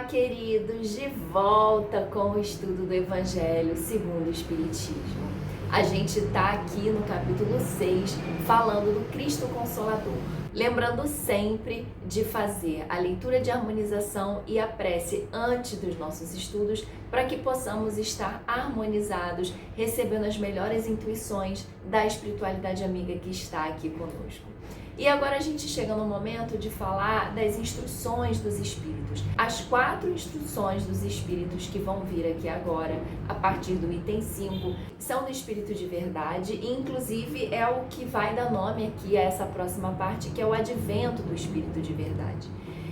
queridos, de volta com o estudo do Evangelho segundo o Espiritismo. A gente está aqui no capítulo 6, falando do Cristo Consolador. Lembrando sempre de fazer a leitura de harmonização e a prece antes dos nossos estudos, para que possamos estar harmonizados, recebendo as melhores intuições da espiritualidade amiga que está aqui conosco. E agora a gente chega no momento de falar das instruções dos espíritos. As 4 instruções dos espíritos que vão vir aqui agora, a partir do item 5, são do espírito de verdade e inclusive é o que vai dar nome aqui a essa próxima parte, que é o advento do espírito de verdade.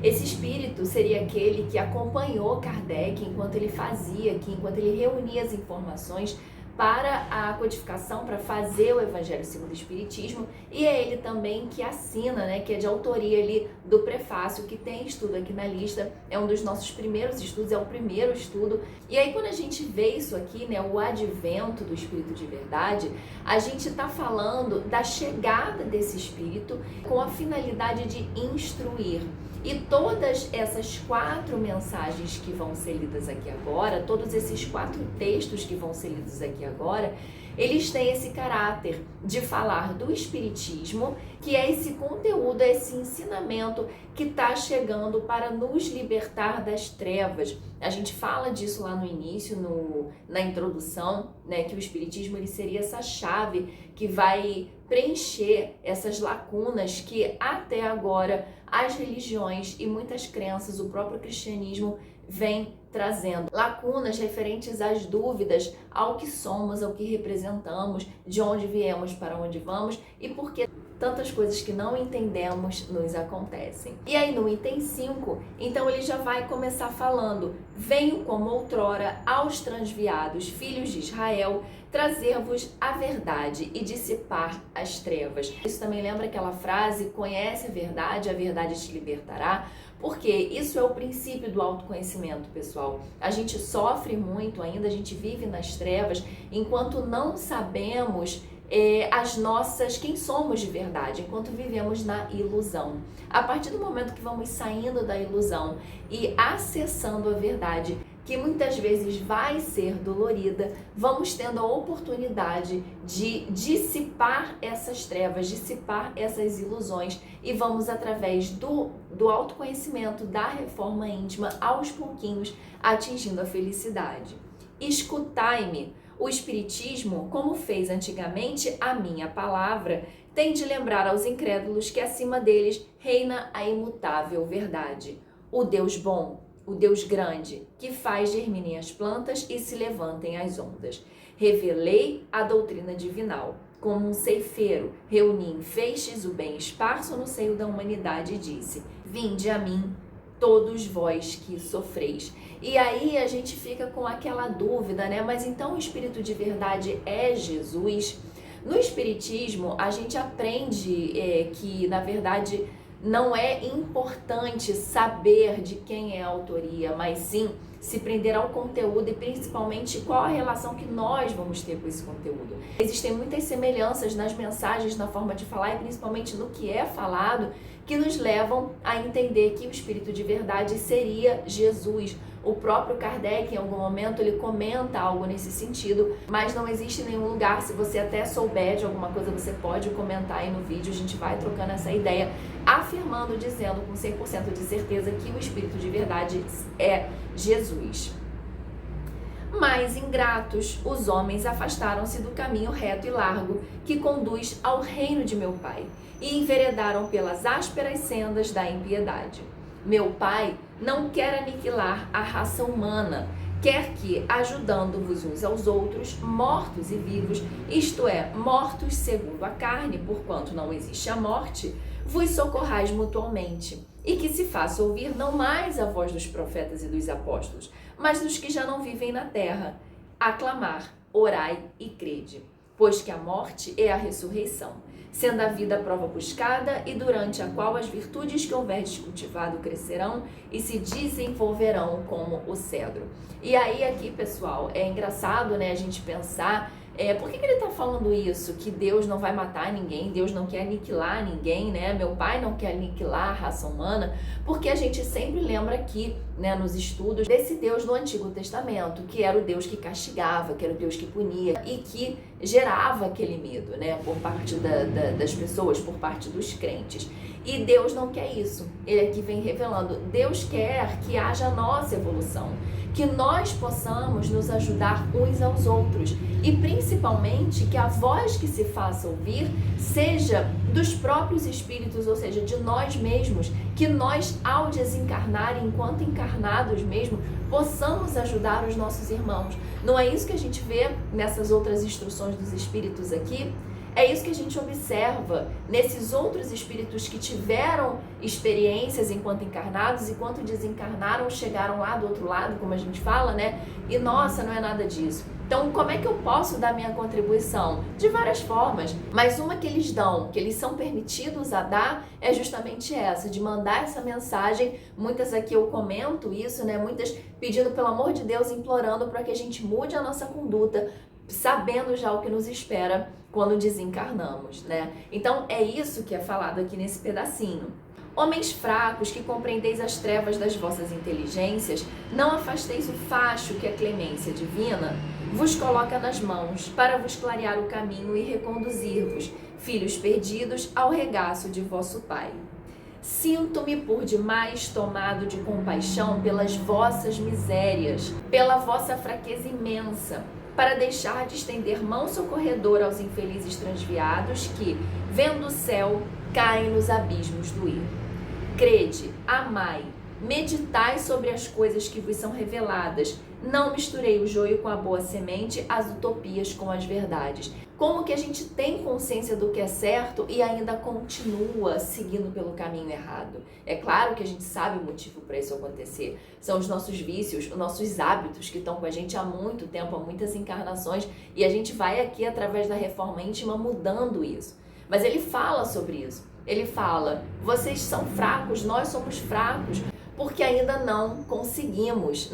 Esse espírito seria aquele que acompanhou Kardec enquanto ele fazia aqui, enquanto ele reunia as informações para a codificação, para fazer o Evangelho segundo o Espiritismo, e é ele também que assina, que é de autoria ali do prefácio, que tem estudo aqui na lista, é um dos nossos primeiros estudos, é o primeiro estudo. E aí quando a gente vê isso aqui, o advento do Espírito de Verdade, a gente está falando da chegada desse Espírito com a finalidade de instruir. E todas essas 4 mensagens que vão ser lidas aqui agora, todos esses 4 textos que vão ser lidos aqui agora, eles têm esse caráter de falar do Espiritismo, que é esse conteúdo, esse ensinamento que está chegando para nos libertar das trevas. A gente fala disso lá no início, na introdução, que o Espiritismo ele seria essa chave que vai preencher essas lacunas que até agora as religiões e muitas crenças, o próprio cristianismo vem trazendo. Lacunas referentes às dúvidas, ao que somos, ao que representamos, de onde viemos, para onde vamos e por que tantas coisas que não entendemos nos acontecem. E aí no item 5, então ele já vai começar falando: venho como outrora aos transviados filhos de Israel trazer-vos a verdade e dissipar as trevas. Isso também lembra aquela frase: conhece a verdade te libertará. Porque isso é o princípio do autoconhecimento, pessoal. A gente sofre muito ainda, a gente vive nas trevas, enquanto não sabemos quem somos de verdade, enquanto vivemos na ilusão. A partir do momento que vamos saindo da ilusão e acessando a verdade, que muitas vezes vai ser dolorida, vamos tendo a oportunidade de dissipar essas trevas, dissipar essas ilusões e vamos, através do autoconhecimento, da reforma íntima, aos pouquinhos, atingindo a felicidade. Escutai-me. O Espiritismo, como fez antigamente a minha palavra, tem de lembrar aos incrédulos que acima deles reina a imutável verdade. O Deus bom, o Deus grande, que faz germinem as plantas e se levantem as ondas. Revelei a doutrina divinal. Como um ceifeiro, reuni em feixes o bem esparso no seio da humanidade e disse: vinde a mim, todos vós que sofreis. E aí a gente fica com aquela dúvida, mas então o Espírito de Verdade é Jesus? No Espiritismo, a gente aprende que, na verdade, não é importante saber de quem é a autoria, mas sim se prender ao conteúdo e principalmente qual a relação que nós vamos ter com esse conteúdo. Existem muitas semelhanças nas mensagens, na forma de falar e principalmente no que é falado, que nos levam a entender que o Espírito de Verdade seria Jesus. O próprio Kardec, em algum momento, ele comenta algo nesse sentido, mas não existe nenhum lugar. Se você até souber de alguma coisa, você pode comentar aí no vídeo, a gente vai trocando essa ideia, afirmando, dizendo com 100% de certeza que o Espírito de Verdade é Jesus. Mas ingratos, os homens afastaram-se do caminho reto e largo que conduz ao reino de meu Pai e enveredaram pelas ásperas sendas da impiedade. Meu Pai não quer aniquilar a raça humana, quer que, ajudando-vos uns aos outros, mortos e vivos, isto é, mortos segundo a carne, porquanto não existe a morte, vos socorrais mutualmente, e que se faça ouvir não mais a voz dos profetas e dos apóstolos, mas dos que já não vivem na terra. Aclamar, orai e crede, pois que a morte é a ressurreição, sendo a vida a prova buscada e durante a qual as virtudes que houverdes cultivado crescerão e se desenvolverão como o cedro. E aí aqui, pessoal, é engraçado, a gente pensar por que ele está falando isso? Que Deus não vai matar ninguém, Deus não quer aniquilar ninguém, Meu Pai não quer aniquilar a raça humana, porque a gente sempre lembra que né, nos estudos desse Deus do Antigo Testamento, que era o Deus que castigava, que era o Deus que punia e que gerava aquele medo, né, por parte das pessoas, por parte dos crentes. E Deus não quer isso. Ele aqui vem revelando, Deus quer que haja a nossa evolução, que nós possamos nos ajudar uns aos outros e principalmente que a voz que se faça ouvir seja dos próprios espíritos, ou seja, de nós mesmos, que nós, ao desencarnar, enquanto encarnados mesmo, possamos ajudar os nossos irmãos. Não é isso que a gente vê nessas outras instruções dos espíritos aqui? É isso que a gente observa nesses outros espíritos que tiveram experiências enquanto encarnados e quando desencarnaram, chegaram lá do outro lado, como a gente fala, né? E nossa, não é nada disso. Então, como é que eu posso dar minha contribuição? De várias formas, mas uma que eles dão, que eles são permitidos a dar, é justamente essa, de mandar essa mensagem. Muitas aqui eu comento isso, né? Muitas pedindo, pelo amor de Deus, implorando para que a gente mude a nossa conduta, sabendo já o que nos espera quando desencarnamos, né? Então é isso que é falado aqui nesse pedacinho. Homens fracos, que compreendeis as trevas das vossas inteligências, não afasteis o facho que a clemência divina vos coloca nas mãos, para vos clarear o caminho e reconduzir-vos, filhos perdidos, ao regaço de vosso Pai. Sinto-me por demais tomado de compaixão pelas vossas misérias, pela vossa fraqueza imensa, para deixar de estender mão socorredora aos infelizes transviados que, vendo o céu, caem nos abismos do erro. Crede, amai, meditai sobre as coisas que vos são reveladas. Não misturei o joio com a boa semente, as utopias com as verdades. Como que a gente tem consciência do que é certo e ainda continua seguindo pelo caminho errado? É claro que a gente sabe o motivo para isso acontecer. São os nossos vícios, os nossos hábitos que estão com a gente há muito tempo, há muitas encarnações, e a gente vai aqui através da reforma íntima mudando isso. Mas ele fala sobre isso. Ele fala, vocês são fracos, nós somos fracos, porque ainda não conseguimos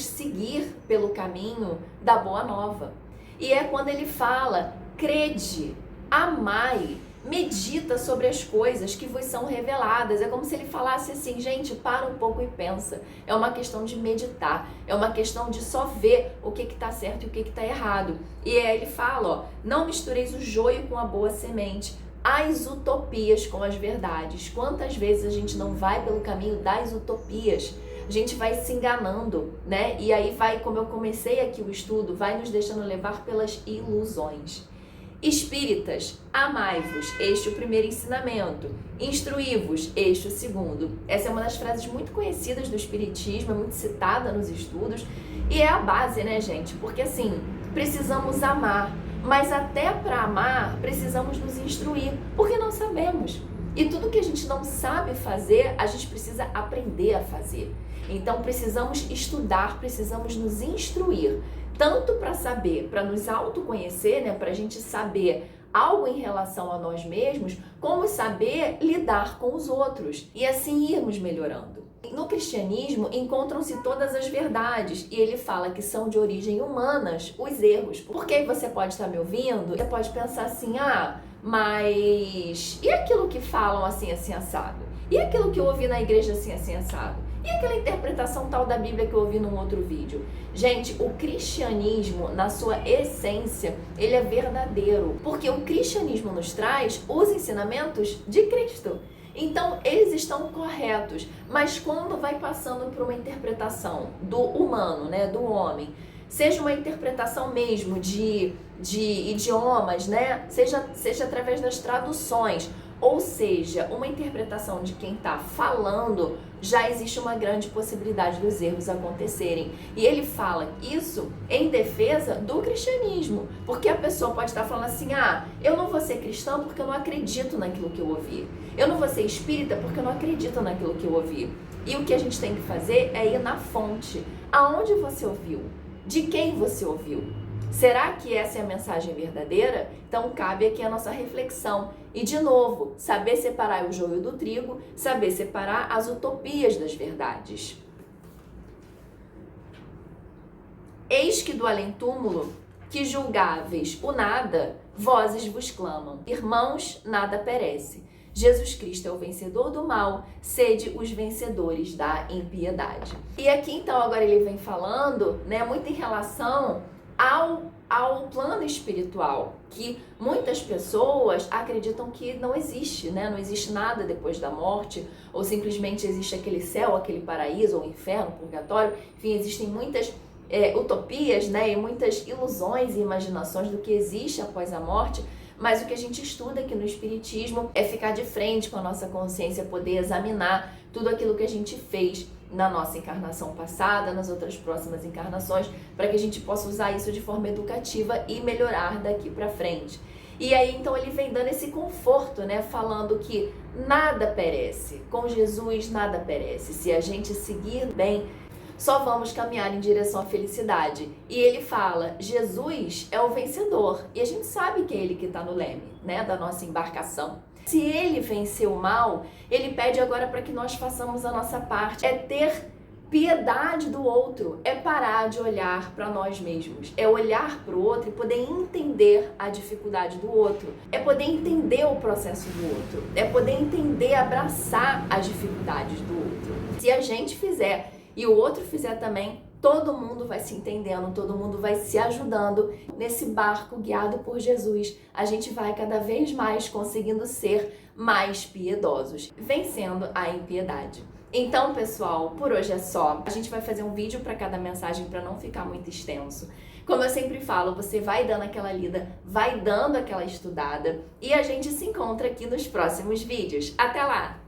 seguir pelo caminho da boa nova. E é quando ele fala, crede, amai, medita sobre as coisas que vos são reveladas. É como se ele falasse assim, gente, para um pouco e pensa. É uma questão de meditar, é uma questão de só ver o que está certo e o que está errado. E aí ele fala, ó, não mistureis o joio com a boa semente, as utopias com as verdades. Quantas vezes a gente não vai pelo caminho das utopias? A gente vai se enganando, né? E aí vai, como eu comecei aqui o estudo, vai nos deixando levar pelas ilusões. Espíritas, amai-vos, este é o primeiro ensinamento. Instruí-vos, este é o segundo. Essa é uma das frases muito conhecidas do Espiritismo, é muito citada nos estudos. E é a base, né, gente? Porque assim, precisamos amar. Mas até para amar, precisamos nos instruir, porque não sabemos. E tudo que a gente não sabe fazer, a gente precisa aprender a fazer. Então precisamos estudar, precisamos nos instruir, tanto para saber, para nos autoconhecer, né, para a gente saber algo em relação a nós mesmos, como saber lidar com os outros e assim irmos melhorando. No cristianismo encontram-se todas as verdades e ele fala que são de origem humanas os erros. Porque você pode estar me ouvindo, você pode pensar assim, mas e aquilo que falam assim, assim, assado? E aquilo que eu ouvi na igreja assim, assim, assado? E aquela interpretação tal da Bíblia que eu ouvi num outro vídeo? Gente, o cristianismo, na sua essência, ele é verdadeiro. Porque o cristianismo nos traz os ensinamentos de Cristo. Então, eles estão corretos, mas quando vai passando por uma interpretação do humano, né, do homem, seja uma interpretação mesmo de idiomas, né, seja através das traduções, ou seja, uma interpretação de quem está falando, já existe uma grande possibilidade dos erros acontecerem. E ele fala isso em defesa do cristianismo, porque a pessoa pode estar falando assim, eu não vou ser cristã porque eu não acredito naquilo que eu ouvi. Eu não vou ser espírita porque eu não acredito naquilo que eu ouvi. E o que a gente tem que fazer é ir na fonte. Aonde você ouviu? De quem você ouviu? Será que essa é a mensagem verdadeira? Então cabe aqui a nossa reflexão. E de novo, saber separar o joio do trigo, saber separar as utopias das verdades. Eis que do além-túmulo, que julgáveis o nada, vozes vos clamam. Irmãos, nada perece. Jesus Cristo é o vencedor do mal, sede os vencedores da impiedade. E aqui então agora ele vem falando, né, muito em relação ao plano espiritual, que muitas pessoas acreditam que não existe, né? Não existe nada depois da morte, ou simplesmente existe aquele céu, aquele paraíso, ou inferno, purgatório. Enfim, existem muitas utopias, né? E muitas ilusões e imaginações do que existe após a morte. Mas o que a gente estuda aqui no Espiritismo é ficar de frente com a nossa consciência, poder examinar tudo aquilo que a gente fez na nossa encarnação passada, nas outras próximas encarnações, para que a gente possa usar isso de forma educativa e melhorar daqui para frente. E aí, então, ele vem dando esse conforto, né? Falando que nada perece. Com Jesus, nada perece. Se a gente seguir bem, só vamos caminhar em direção à felicidade. E ele fala, Jesus é o vencedor. E a gente sabe que é ele que está no leme, né? Da nossa embarcação. Se ele venceu o mal, ele pede agora para que nós façamos a nossa parte. É ter piedade do outro, é parar de olhar para nós mesmos, é olhar para o outro e poder entender a dificuldade do outro, é poder entender o processo do outro, é poder entender, abraçar as dificuldades do outro. Se a gente fizer e o outro fizer também, todo mundo vai se entendendo, todo mundo vai se ajudando. Nesse barco guiado por Jesus, a gente vai cada vez mais conseguindo ser mais piedosos, vencendo a impiedade. Então, pessoal, por hoje é só. A gente vai fazer um vídeo para cada mensagem para não ficar muito extenso. Como eu sempre falo, você vai dando aquela lida, vai dando aquela estudada e a gente se encontra aqui nos próximos vídeos. Até lá!